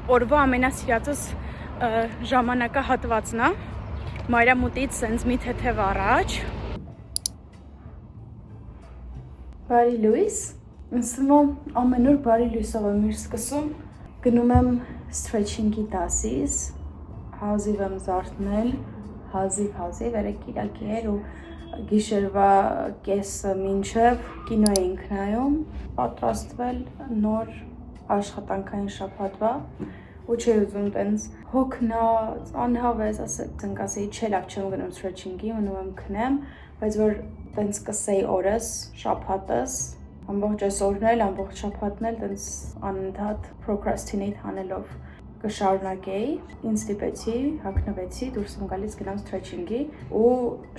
օրվա ամենասիրածս ժամանակահատվածն է։ Մայրամուտից սենց մի թեթև առաջ։ Բարի լույս։ Ինձ ամեն օր բարի լույսով եմ սկսում։ Գնում եմ stretching-ի դասից, հազիվ եմ զարթնել, հազիվ երեք կիրակի էր ու գիշերվա կեսը մինչև կինո էինք նայում, պատրաստվել նոր աշխատանքային շաբաթվա ու չէի ուզում տենց հոգնած, անհավես, ասեցի չէ լավ չեմ գնում stretching-ի, մնում եմ քնեմ, բայց որ տենց կսեի օրս, շաբաթս, ամբողջ այսօրն էլ, ամբողջ շաբաթն էլ տենց անընդհատ procrastinate անելով կշարունակեի, ինձ ստիպեցի, հագնվեցի, դուրս եմ գալիս գնամ stretching-ի ու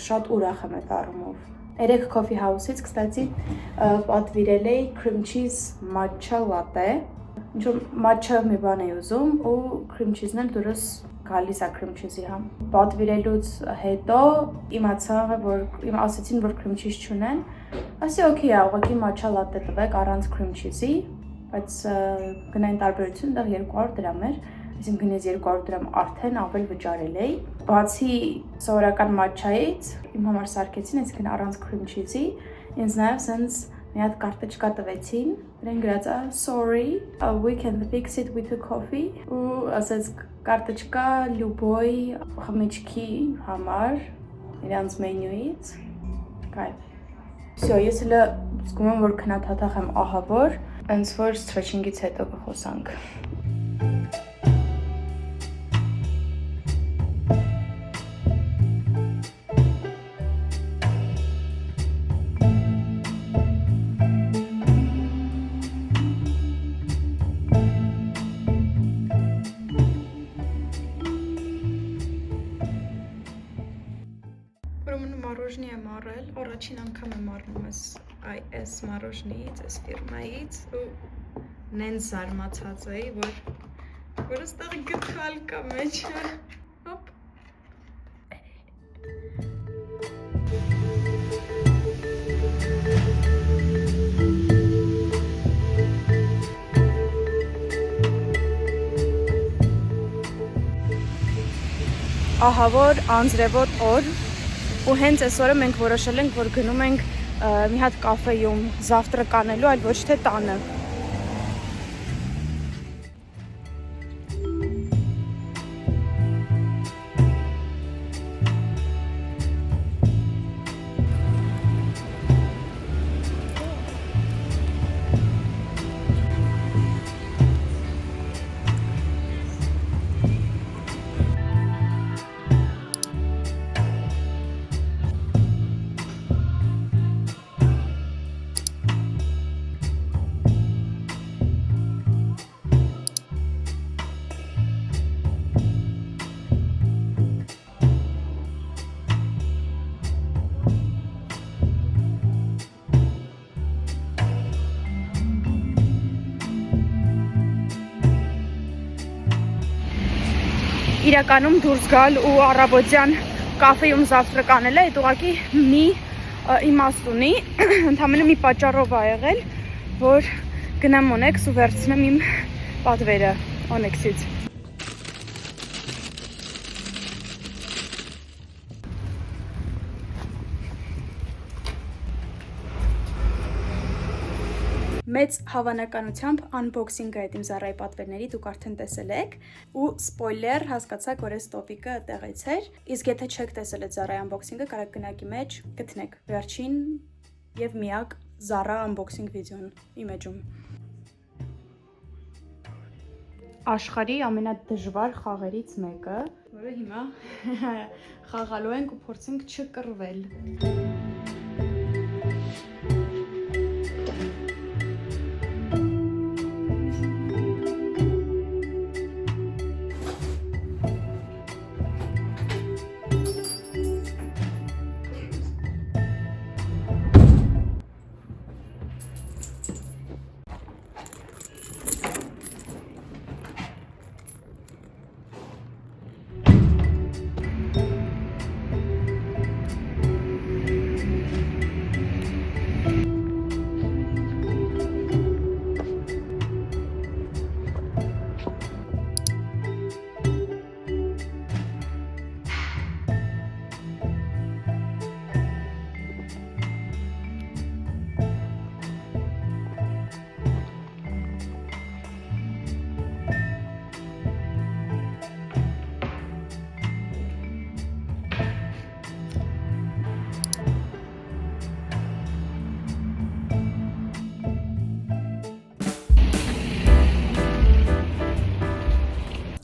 շատ ուրախ եմ այդ առումով։ Երեք coffee house-ից, կստացի, պատվիրել էի cream cheese matcha latte, ինչ-որ matcha մի բան էի ուզում ու cream cheese-ն էլ դուրս գալիս է cream cheese-ի համ։ Պատվիրելուց հետո իմացա, որ ասեցին, որ cream cheese չունեն, ասի օքեյ, ուղղակի matcha latte տվեք առանց cream cheese-ի, բայց գնային տարբերություն դեռ 200 դրամ էր, այսինքն ես 200 դրամ արդեն ավել վճարել էի։ Բացի սովորական մատչայից, իմ համար սարքեցին, այսինքն առանց cream cheese-ի, ինձ նաև սենց մի հատ կարտոչկա տվեցին, դրան գրած է sorry, we can fix it with a coffee, ու ասեց կարտոչկա լյուբոյ խմիչքի համար, իրանց մենյուից, կայֆ։ Всё, ես հələ զգում եմ, որ քնաթաթախ եմ ահավոր, ոնց որ stretching-ից հետո կխոսանք։ Մորոժնի եմ առել, առաջին անգամ եմ առնում այս մորոժնից, այս ֆիրմայից ու նենց զարմացած էի, որ այստեղ գտալ կա մեջը, հոպ։ Ահավոր անձրևոտ օր ու հենց այսօրը մենք որոշել ենք, որ գնում ենք մի հատ կաֆեյում զավտրակ անելու, այլ ոչ թե տանը։ Իրականում դուրս գալ ու առավոտյան կաֆեյում զավտրակ անել է, այդ ուղղակի մի իմաստ ունի, ընդամենը մի պատճառով ա եղել, որ գնամ Օնեքս ու վերցնեմ իմ պատվերը Օնեքսից։ Մեծ հավանականությամբ unboxing-ը այդ իմ Zara-ի պատվերների դուք արդեն տեսել եք ու սպոյլեր հասկացաք, որ այս տոպիկը տեղից էր, իսկ եթե չեք տեսել այդ Zara-ի unboxing-ը, կարող գնակի մեջ գտնեք վերջին եւ միակ Zara unboxing վիդեոն իմեջում։ Աշխարհի ամենադժվար խաղերից մեկը, որը հիմա խաղալու ենք ու փորձենք չկռվել։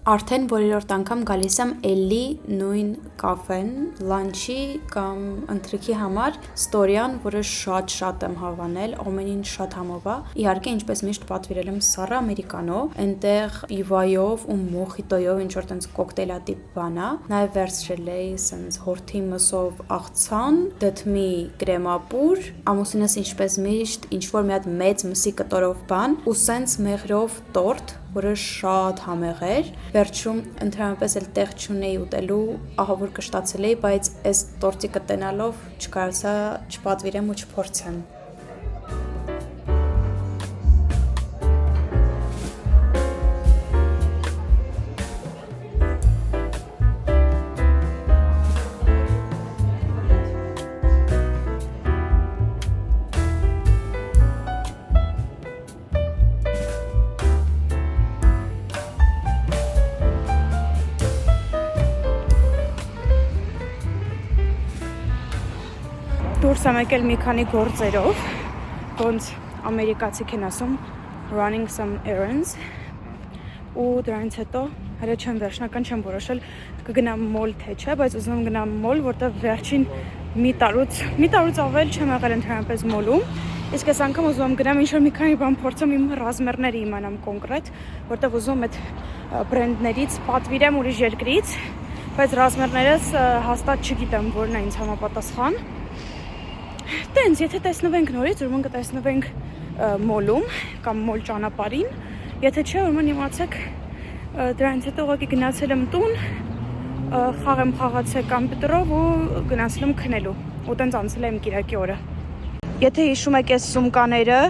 Արդեն որերորդ անգամ գալիս եմ էլի նույն կաֆեն, լանչի կամ ընթրիքի համար, ստորյան, որը շատ եմ հավանել, ամեն ինչ շատ համով է։ Իհարկե, ինչպես միշտ պատվիրել եմ սառը ամերիկանո, այնտեղ պիվայով ու մոխիտոյով ինչ-որ տենց կոկտեյլատիպ բան է, նաև վերցրել էի սենց հորթի մսով աղցան, դդմի կրեմապուր, ամուսինս ինչպես միշտ ինչ-որ մի հատ մեծ մսի կտորով բան ու սենց մեղրով տորտ, որը շատ համեղ էր, վերջում ընդհանրապես էլ տեղ չունեի ուտելու, ահավոր կշտացել էի, բայց այս տորտիկը տենալով չկարողացա չպատվիրեմ ու չփորձեմ։ Դուրս եմ եկել մի քանի գործերով, ոնց ամերիկացիք են ասում running some errands, ու դրանից հետո հələ չեմ վերջնական չեմ որոշել կգնամ մոլ թե չէ, բայց ուզում եմ գնամ մոլ, որտեղ վերջին մի տարուց ավել չեմ եղել ընդհանրապես մոլում, իսկ այս անգամ ուզում եմ գնամ ինչ-որ մի քանի բան փորձեմ իմ ռազմերները իմանամ կոնկրետ, որտեղ ուզում եմ այդ բրենդներից պատվիրեմ ուրիշ երկրից, բայց ռազմերներս հաստատ չգիտեմ որն է ինձ համապատասխան։ Տենց, եթե տեսնվենք նորից, ուրեմն կտեսնվենք մոլում կամ մոլ ճանապարհին, եթե չէ, ուրեմն իմացեք դրանից հետո ուղղակի գնացել եմ տուն, խաղ եմ խաղացել կամպյուտերով ու գնացել եմ քնելու, ու տենց անցել եմ Կիրակի օրը։ Եթե հիշում եք այս սումկաները,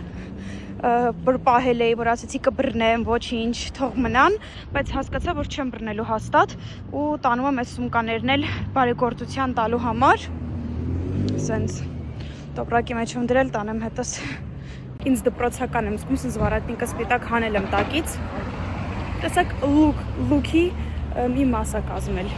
պահել էի, որ ասեցի կբռնեմ, ոչինչ, թող մնան, բայց հասկացա, որ չեմ բռնելու հաստատ ու տանում եմ այս սումկաներն էլ բարեգործության տալու համար, սենց տոպրակի մեջ եմ դրել, տանեմ հետս ինձ դպրոցական եմ զգում, սենց վարատնիկը սպիտակ հանել եմ տակից, տեսակ լուքի մի մասա կազմել։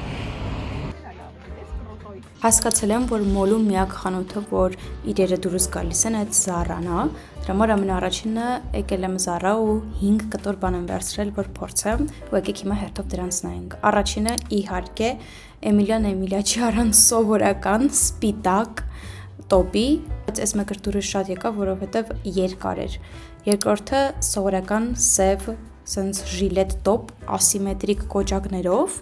Հասկացել եմ, որ մոլում միակ խանութը, որ իրերը դուրս գալիս են, այդ Zara-ն է, դրա համար ամենաառաջինը եկել եմ Zara ու 5 կտոր բան եմ վերցրել, որ փորձեմ, ու եկեք հիմա հերթով դրանց նայենք։ Առաջինը իհարկե Էմիլիա Չարան սովորական սպիտակ տոպի, բայց այս մկրտուրը շատ եկավ, որովհետև երկար էր։ Երկրորդը սովորական սև սենց ժիլետ տոպ ասիմետրիկ կոճակներով,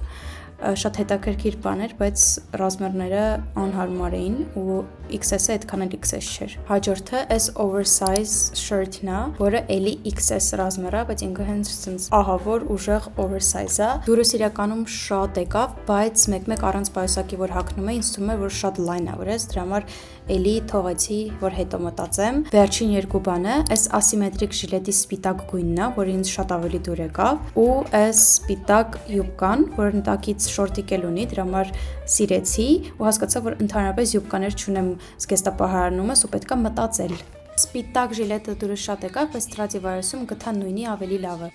շատ հետաքրքիր բան էր, բայց ռազմերները անհարմար էին ու XS-ը այդքան էլ XS չէր։ Հաջորդը այս oversize shirt-ն է, որը էլի XS ռազմեր է, բայց ինքը հենց սենց ահավոր ուժեղ oversize է։ Դուրս իրականում շատ եկավ, բայց մեկ-մեկ առանց պայուսակի որ հագնում է, ինձ թվում է, որ շատ լայն է, որես դրա համար էլի թողեցի, որ հետո մտածեմ։ Վերջին երկու բանը, այս ասիմետրիկ ժիլետի սպիտակ գույնն է, որը ինձ շատ ավելի դուր եկավ, ու այս սպիտակ յուբկան, որը տակից շորտիկ էլ ունի, դրա համար սիրեցի ու հասկացա, որ ընդհանրապես յուբկաներ չունեմ զգեստապահարանումս ու պետքա մտածել։ Սպիտակ ժիլետը դուրս շատ եկավ, բայց Stradivarius-ում գտա նույնի ավելի լավը։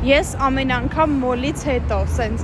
Ես ամեն անգամ մոլից հետո սենց